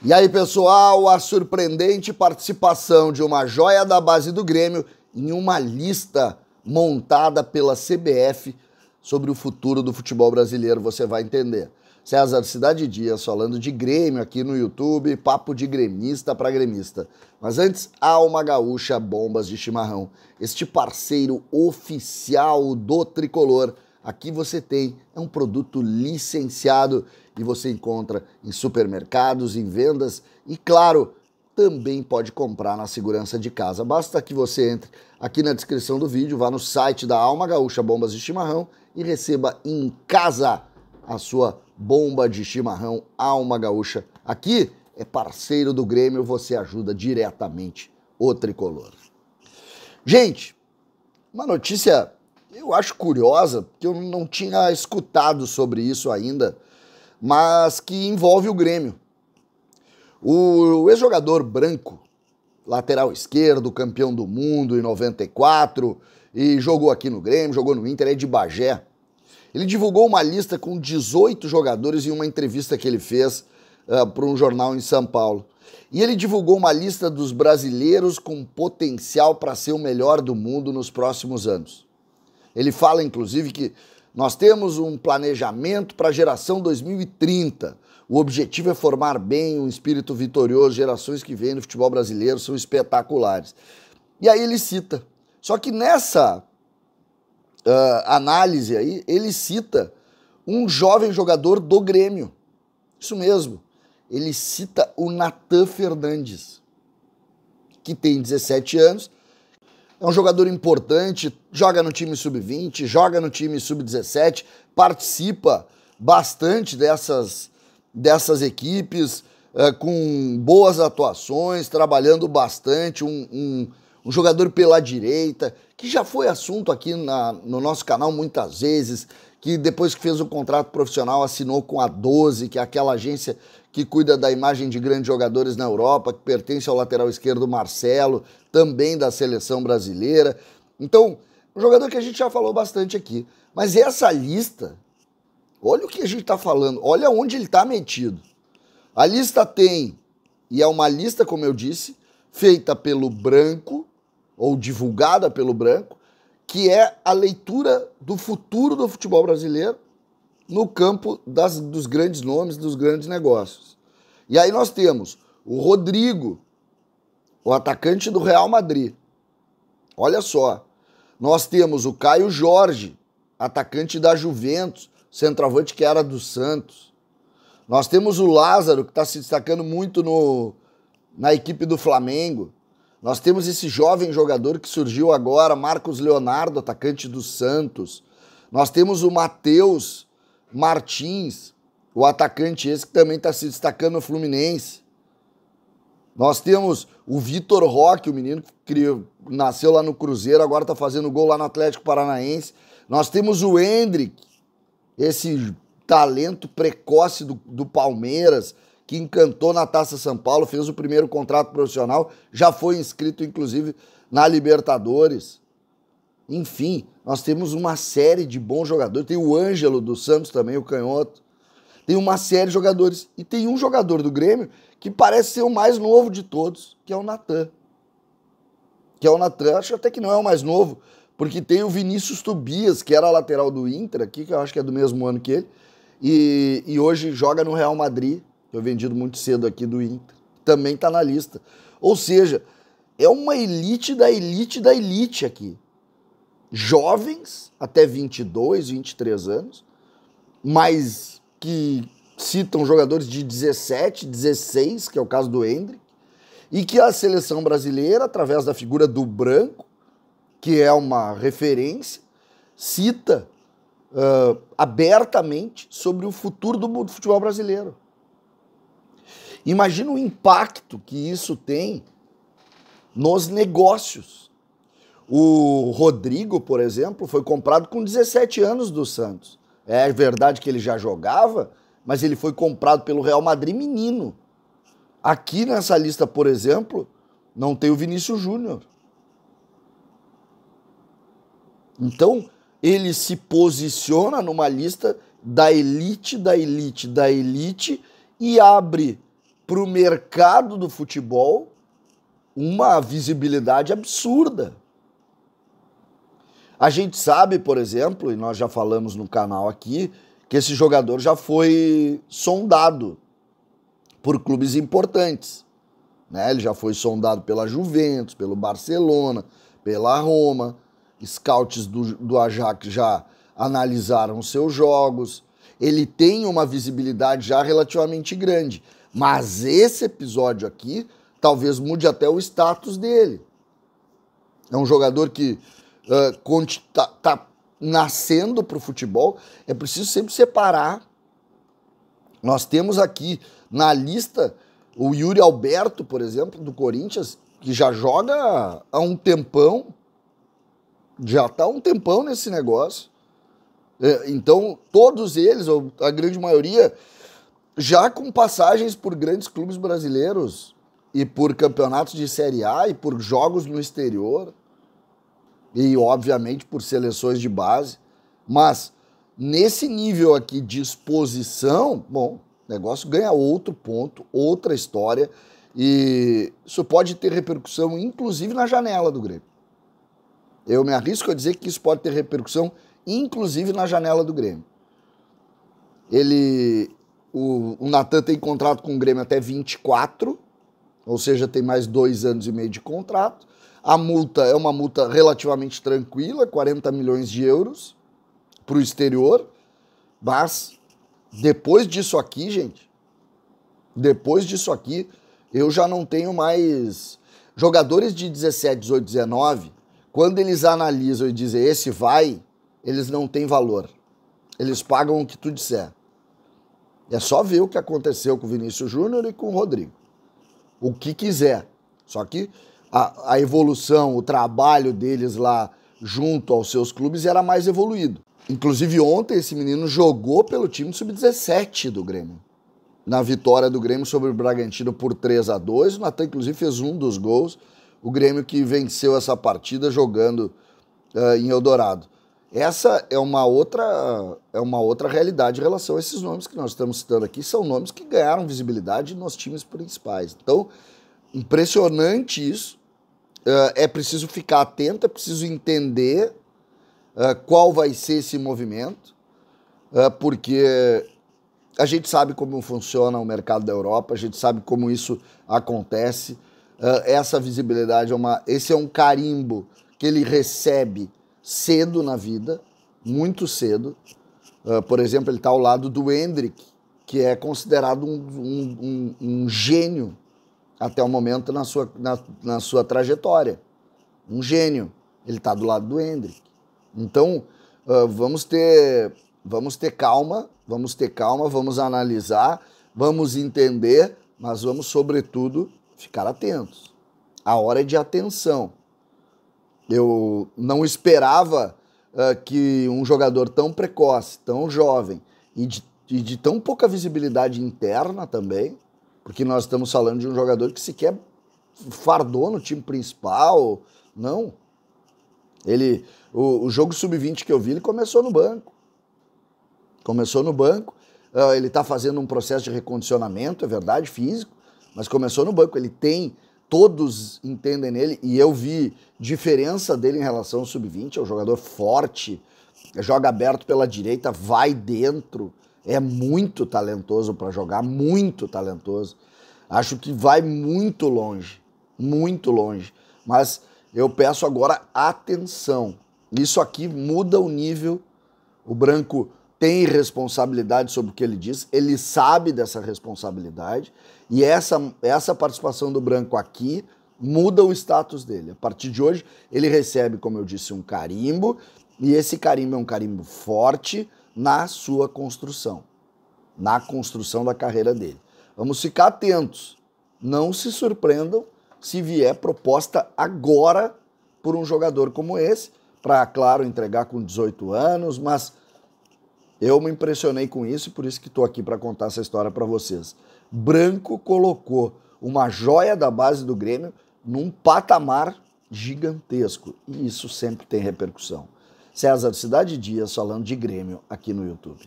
E aí, pessoal, a surpreendente participação de uma joia da base do Grêmio em uma lista montada pela CBF sobre o futuro do futebol brasileiro, você vai entender. César Cidade Dias falando de Grêmio aqui no YouTube, papo de gremista para gremista. Mas antes, Alma Gaúcha Bombas de Chimarrão, este parceiro oficial do Tricolor. Aqui você tem, é um produto licenciado e você encontra em supermercados, em vendas e, claro, também pode comprar na segurança de casa. Basta que você entre aqui na descrição do vídeo, vá no site da Alma Gaúcha Bombas de Chimarrão e receba em casa a sua bomba de chimarrão Alma Gaúcha. Aqui é parceiro do Grêmio, você ajuda diretamente o Tricolor. Gente, uma notícia eu acho curiosa, porque eu não tinha escutado sobre isso ainda, mas que envolve o Grêmio. O ex-jogador Branco, lateral esquerdo, campeão do mundo em 94, e jogou aqui no Grêmio, jogou no Inter, é de Bagé. Ele divulgou uma lista com 18 jogadores em uma entrevista que ele fez para um jornal em São Paulo. E ele divulgou uma lista dos brasileiros com potencial para ser o melhor do mundo nos próximos anos. Ele fala, inclusive, que nós temos um planejamento para a geração 2030. O objetivo é formar bem um espírito vitorioso. Gerações que vêm no futebol brasileiro são espetaculares. E aí ele cita. Só que nessa análise aí, ele cita um jovem jogador do Grêmio. Isso mesmo. Ele cita o Natan Fernandes, que tem 17 anos. É um jogador importante, joga no time sub-20, joga no time sub-17, participa bastante dessas equipes, com boas atuações, trabalhando bastante, um jogador pela direita, que já foi assunto aqui no nosso canal muitas vezes, que depois que fez o contrato profissional assinou com a 12, que é aquela agência que cuida da imagem de grandes jogadores na Europa, que pertence ao lateral esquerdo Marcelo, também da seleção brasileira. Então, um jogador que a gente já falou bastante aqui. Mas essa lista, olha o que a gente está falando, olha onde ele está metido. A lista tem, e é uma lista, como eu disse, feita pelo Branco, ou divulgada pelo Branco, que é a leitura do futuro do futebol brasileiro no campo dos grandes nomes, dos grandes negócios. E aí nós temos o Rodrigo, o atacante do Real Madrid. Olha só. Nós temos o Caio Jorge, atacante da Juventus, centroavante que era do Santos. Nós temos o Lázaro, que está se destacando muito na equipe do Flamengo. Nós temos esse jovem jogador que surgiu agora, Marcos Leonardo, atacante do Santos. Nós temos o Matheus Martins, o atacante esse que também está se destacando no Fluminense. Nós temos o Vitor Roque, o menino que nasceu lá no Cruzeiro, agora está fazendo gol lá no Atlético Paranaense. Nós temos o Endrick, esse talento precoce do Palmeiras, que encantou na Taça São Paulo, fez o primeiro contrato profissional, já foi inscrito, inclusive, na Libertadores. Enfim, nós temos uma série de bons jogadores. Tem o Ângelo do Santos também, o canhoto. Tem uma série de jogadores. E tem um jogador do Grêmio que parece ser o mais novo de todos, que é o Natan. Acho até que não é o mais novo, porque tem o Vinícius Tobias, que era lateral do Inter aqui, que eu acho que é do mesmo ano que ele, e hoje joga no Real Madrid. Foi vendido muito cedo aqui do Inter. Também está na lista. Ou seja, é uma elite da elite da elite aqui. Jovens, até 22, 23 anos, mas que citam jogadores de 17, 16, que é o caso do Endrick, e que a seleção brasileira, através da figura do Branco, que é uma referência, cita abertamente sobre o futuro do futebol brasileiro. Imagina o impacto que isso tem nos negócios. O Rodrigo, por exemplo, foi comprado com 17 anos do Santos. É verdade que ele já jogava, mas ele foi comprado pelo Real Madrid menino. Aqui nessa lista, por exemplo, não tem o Vinícius Júnior. Então, ele se posiciona numa lista da elite, da elite, da elite e abre para o mercado do futebol uma visibilidade absurda. A gente sabe, por exemplo, e nós já falamos no canal aqui, que esse jogador já foi sondado por clubes importantes, né? Ele já foi sondado pela Juventus, pelo Barcelona, pela Roma, scouts do Ajax já analisaram os seus jogos, ele tem uma visibilidade já relativamente grande, mas esse episódio aqui talvez mude até o status dele. É um jogador que tá nascendo para o futebol, é preciso sempre separar. Nós temos aqui na lista o Yuri Alberto, por exemplo, do Corinthians, que já joga há um tempão, já está há um tempão nesse negócio. Então, todos eles, ou a grande maioria, já com passagens por grandes clubes brasileiros e por campeonatos de Série A e por jogos no exterior e, obviamente, por seleções de base. Mas, nesse nível aqui de exposição, bom, o negócio ganha outro ponto, outra história, e isso pode ter repercussão, inclusive, na janela do Grêmio. Eu me arrisco a dizer que isso pode ter repercussão, inclusive, na janela do Grêmio. O Natan tem contrato com o Grêmio até 24, ou seja, tem mais 2 anos e meio de contrato. A multa é uma multa relativamente tranquila, 40 milhões de euros para o exterior, mas depois disso aqui, gente, depois disso aqui, eu já não tenho mais... Jogadores de 17, 18, 19, quando eles analisam e dizem esse vai, eles não têm valor. Eles pagam o que tu disser. É só ver o que aconteceu com o Vinícius Júnior e com o Rodrigo. O que quiser. Só que a evolução, o trabalho deles lá junto aos seus clubes era mais evoluído. Inclusive ontem esse menino jogou pelo time sub-17 do Grêmio. Na vitória do Grêmio sobre o Bragantino por 3-2. O Natan inclusive fez um dos gols. O Grêmio que venceu essa partida jogando em Eldorado. Essa é uma outra realidade em relação a esses nomes que nós estamos citando aqui. São nomes que ganharam visibilidade nos times principais. Então, impressionante isso. É preciso ficar atento, é preciso entender qual vai ser esse movimento, porque a gente sabe como funciona o mercado da Europa, a gente sabe como isso acontece. Essa visibilidade esse é um carimbo que ele recebe cedo na vida, muito cedo. Por exemplo, ele está ao lado do Endrick, que é considerado um gênio até o momento na sua trajetória. Um gênio. Ele está do lado do Endrick. Então, vamos ter calma, vamos analisar, vamos entender, mas vamos, sobretudo, ficar atentos. A hora é de atenção. Eu não esperava que um jogador tão precoce, tão jovem e de tão pouca visibilidade interna também, porque nós estamos falando de um jogador que sequer fardou no time principal, não. O jogo sub-20 que eu vi, ele começou no banco. Ele está fazendo um processo de recondicionamento, é verdade, físico, mas começou no banco. Ele tem... Todos entendem nele, e eu vi diferença dele em relação ao sub-20, é um jogador forte, joga aberto pela direita, vai dentro, é muito talentoso para jogar, muito talentoso. Acho que vai muito longe, mas eu peço agora atenção. Isso aqui muda o nível, o Branco tem responsabilidade sobre o que ele diz, ele sabe dessa responsabilidade, e essa participação do Branco aqui muda o status dele. A partir de hoje, ele recebe, como eu disse, um carimbo, e esse carimbo é um carimbo forte na sua construção, na construção da carreira dele. Vamos ficar atentos, não se surpreendam se vier proposta agora por um jogador como esse, para, claro, entregar com 18 anos, mas eu me impressionei com isso e por isso que estou aqui para contar essa história para vocês. Branco colocou uma joia da base do Grêmio num patamar gigantesco e isso sempre tem repercussão. César Cidade Dias falando de Grêmio aqui no YouTube.